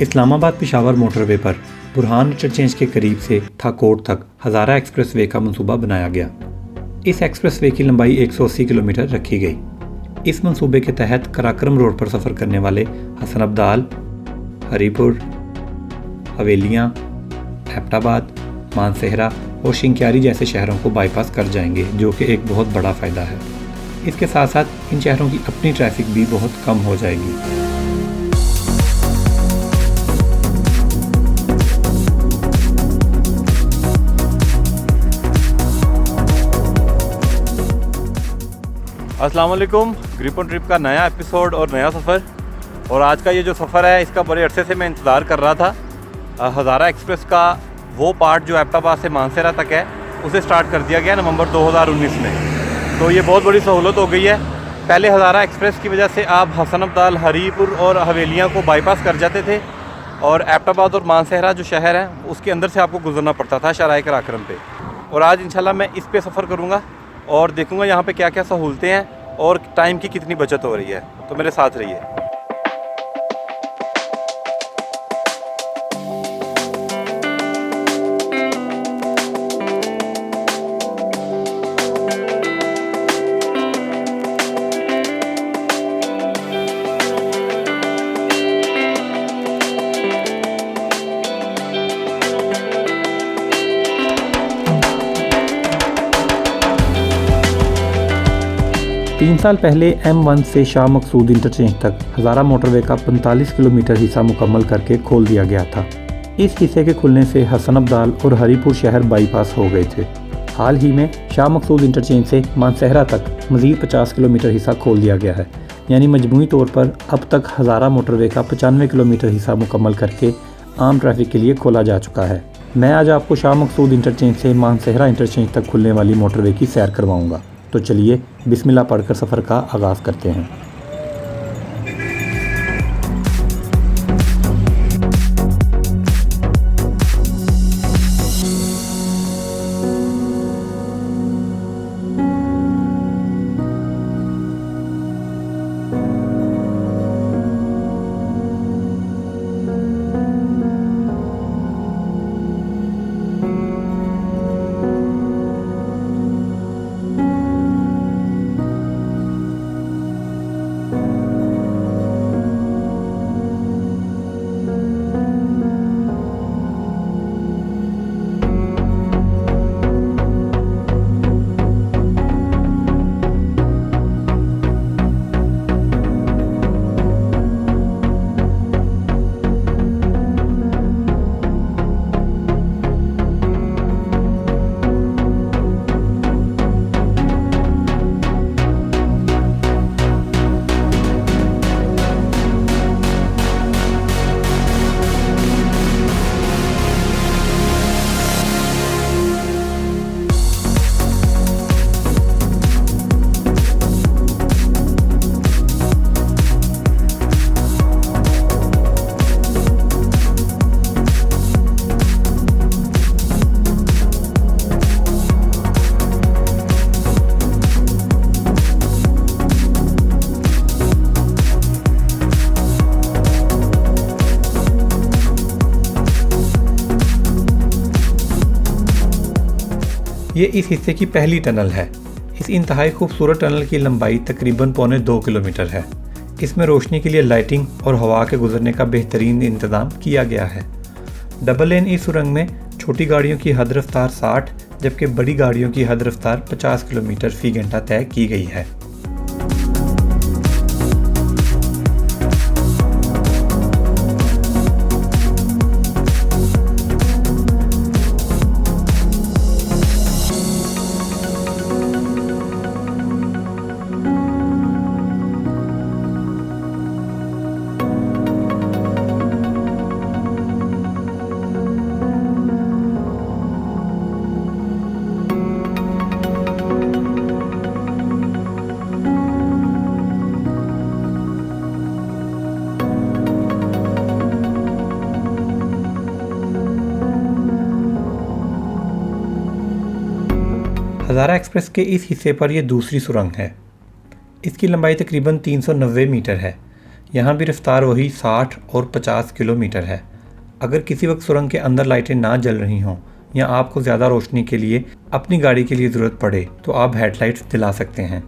Islamabad Peshawar motorway पर Burhan interchange के करीब से थाकोट तक हज़ारा एक्सप्रेसवे का मंसूबा बनाया गया। इस एक्सप्रेसवे की लंबाई 180 किलोमीटर रखी गई। इस मंसूबे के तहत कराक्रम रोड पर सफ़र करने वाले हसन अब्दाल, हरीपुर, हवेलियाँ, एबटाबाद, मानसेहरा और शिंक्यारी जैसे शहरों को बाईपास कर जाएंगे, जो कि एक बहुत बड़ा फ़ायदा है। इसके साथ साथ इन शहरों की अपनी ट्रैफिक भी बहुत कम हो जाएगी। अस्सलाम वालेकुम। ग्रिप ऑन ट्रिप का नया एपिसोड और नया सफ़र। और आज का ये जो सफ़र है, इसका बड़े अरसे से मैं इंतज़ार कर रहा था। हज़ारा एक्सप्रेस का वो पार्ट जो एबटाबाद से मानसेरा तक है, उसे स्टार्ट कर दिया गया नवंबर 2019 में। तो ये बहुत बड़ी सहूलत हो गई है। पहले हज़ारा एक्सप्रेस की वजह से आप हसन अब्दाल, हरीपुर और हवेलियाँ को बाईपास कर जाते थे और एबटाबाद और मानसेहरा जो शहर है उसके अंदर से आपको गुजरना पड़ता था शराय कराक्रम पे। और आज इंशाल्लाह मैं इस पे सफ़र करूँगा और देखूँगा यहाँ पे क्या क्या सहूलतें हैं और टाइम की कितनी बचत हो रही है। तो मेरे साथ रहिए। 3 साल पहले M1 से शाह मकसूद इंटरचेंज तक हज़ारा मोटरवे का 45 किलोमीटर हिस्सा मुकम्मल करके खोल दिया गया था। इस हिस्से के खुलने से हसन अब्दाल और हरीपुर शहर बाईपास हो गए थे। हाल ही में शाह मकसूद इंटरचेंज से मानसेहरा तक मज़ीद 50 किलोमीटर हिस्सा खोल दिया गया है। यानी मजमूई तौर पर अब तक हज़ारा मोटरवे का 95 किलोमीटर हिस्सा मुकम्मल करके आम ट्रैफिक के लिए खोला जा चुका है। मैं आज आपको शाह मकसूद इंटरचेंज से मानसेहरा इंटरचेंज तक खुलने वाली मोटरवे की सैर करवाऊँगा। तो चलिए बिस्मिल्लाह पढ़कर सफ़र का आगाज़ करते हैं। ये इस हिस्से की पहली टनल है। इस इंतहाई खूबसूरत टनल की लंबाई तकरीबन 1.25 किलोमीटर है। इसमें रोशनी के लिए लाइटिंग और हवा के गुजरने का बेहतरीन इंतज़ाम किया गया है। डबल लेन इस सुरंग में छोटी गाड़ियों की हद रफ्तार 60 जबकि बड़ी गाड़ियों की हद रफ्तार 50 किलोमीटर फ़ी घंटा तय की गई है। हज़ारा एक्सप्रेस के इस हिस्से पर यह दूसरी सुरंग है। इसकी लंबाई तकरीबन 390 मीटर है। यहाँ भी रफ्तार वही 60 और 50 किलोमीटर है। अगर किसी वक्त सुरंग के अंदर लाइटें ना जल रही हों या आपको ज़्यादा रोशनी के लिए अपनी गाड़ी के लिए ज़रूरत पड़े तो आप हेडलाइट्स दिला सकते हैं।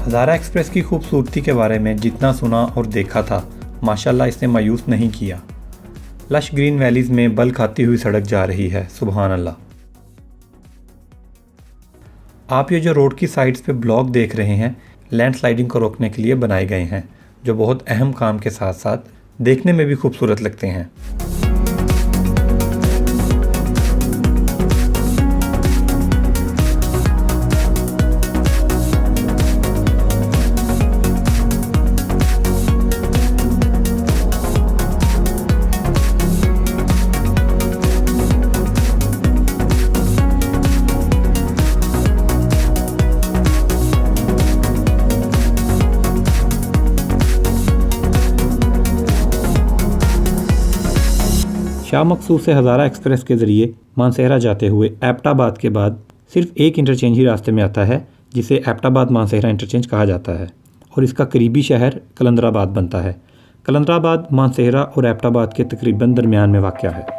हज़ारा एक्सप्रेस की खूबसूरती के बारे में जितना सुना और देखा था, माशाल्लाह इसने मायूस नहीं किया। लश ग्रीन वैलीज़ में बल खाती हुई सड़क जा रही है, सुभान अल्लाह। आप ये जो रोड की साइड्स पे ब्लॉक देख रहे हैं, लैंडस्लाइडिंग को रोकने के लिए बनाए गए हैं, जो बहुत अहम काम के साथ साथ देखने में भी खूबसूरत लगते हैं। शाह मकसूद से हज़ारा एक्सप्रेस के ज़रिए मानसेहरा जाते हुए एबटाबाद के बाद सिर्फ एक इंटरचेंज ही रास्ते में आता है, जिसे एबटाबाद मानसेहरा इंटरचेंज कहा जाता है, और इसका करीबी शहर कलंदराबाद बनता है। कलंदराबाद मानसेहरा और एबटाबाद के तकरीबन दरमियान में वाक़या है।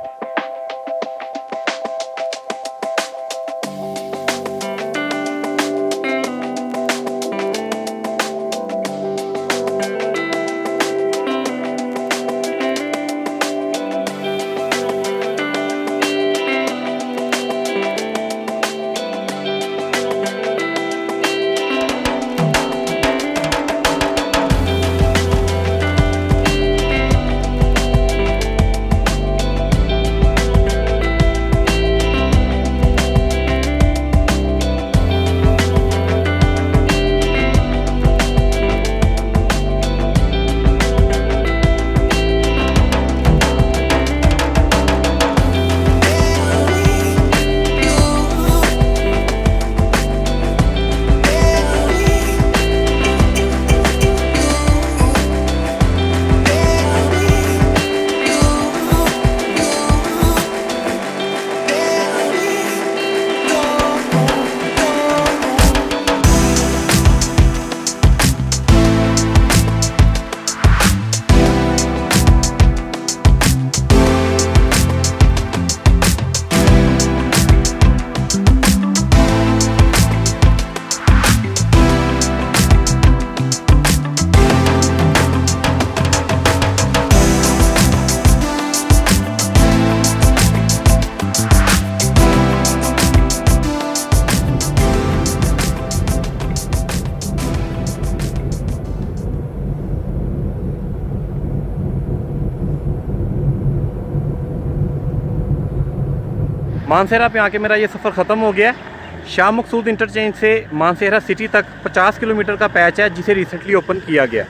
मानसेहरा पे आके मेरा ये सफ़र ख़त्म हो गया है। शाह मकसूद इंटरचेंज से मानसेहरा सिटी तक 50 किलोमीटर का पैच है, जिसे रिसेंटली ओपन किया गया।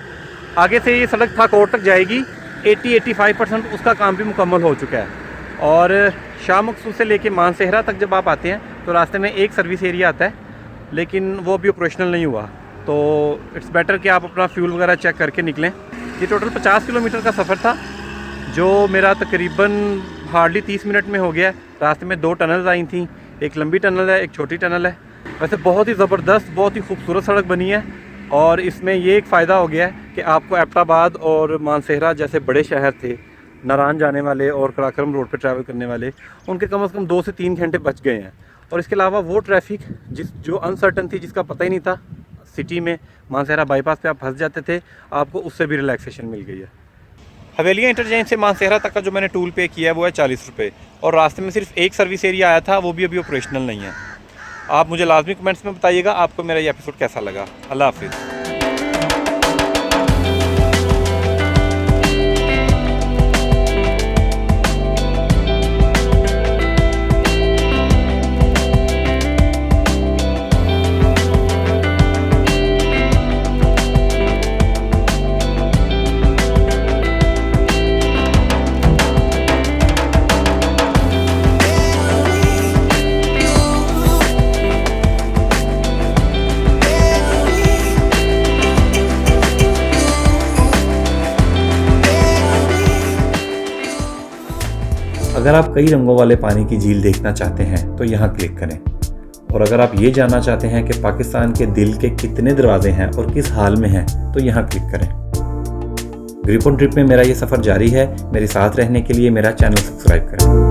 आगे से ये सड़क थाकोट तक जाएगी। 80-85% उसका काम भी मुकम्मल हो चुका है। और शाह मकसूद से लेके मानसेहरा तक जब आप आते हैं तो रास्ते में एक सर्विस एरिया आता है, लेकिन वो भी ऑपरेशनल नहीं हुआ, तो इट्स बेटर कि आप अपना फ्यूल वगैरह चेक करके निकलें। ये टोटल 50 किलोमीटर का सफ़र था, जो मेरा तकरीबन हार्डली 30 मिनट में हो गया। रास्ते में 2 टनल्स आई थी, एक लंबी टनल है, एक छोटी टनल है। वैसे बहुत ही ज़बरदस्त, बहुत ही खूबसूरत सड़क बनी है। और इसमें ये एक फ़ायदा हो गया है कि आपको एबटाबाद और मानसेहरा जैसे बड़े शहर थे, नारान जाने वाले और कराक्रम रोड पे ट्रैवल करने वाले, उनके कम से कम 2 से 3 घंटे बच गए हैं। और इसके अलावा वो ट्रैफिक जो अनसर्टन थी, जिसका पता ही नहीं था, सिटी में मानसेहरा बाईपास पे आप फंस जाते थे, आपको उससे भी रिलैक्सेशन मिल गई है। हवेलिया इंटरचेंज से मानसेहरा तक का जो मैंने टूल पे किया है वो है 40 रुपये, और रास्ते में सिर्फ एक सर्विस एरिया आया था, वो भी अभी ऑपरेशनल नहीं है। आप मुझे लाजमी कमेंट्स में बताइएगा आपको मेरा ये एपिसोड कैसा लगा। अल्लाह हाफिज़। अगर आप कई रंगों वाले पानी की झील देखना चाहते हैं तो यहाँ क्लिक करें। और अगर आप ये जानना चाहते हैं कि पाकिस्तान के दिल के कितने दरवाजे हैं और किस हाल में हैं तो यहाँ क्लिक करें। ग्रिप ऑन ट्रिप में मेरा ये सफ़र जारी है। मेरे साथ रहने के लिए मेरा चैनल सब्सक्राइब करें।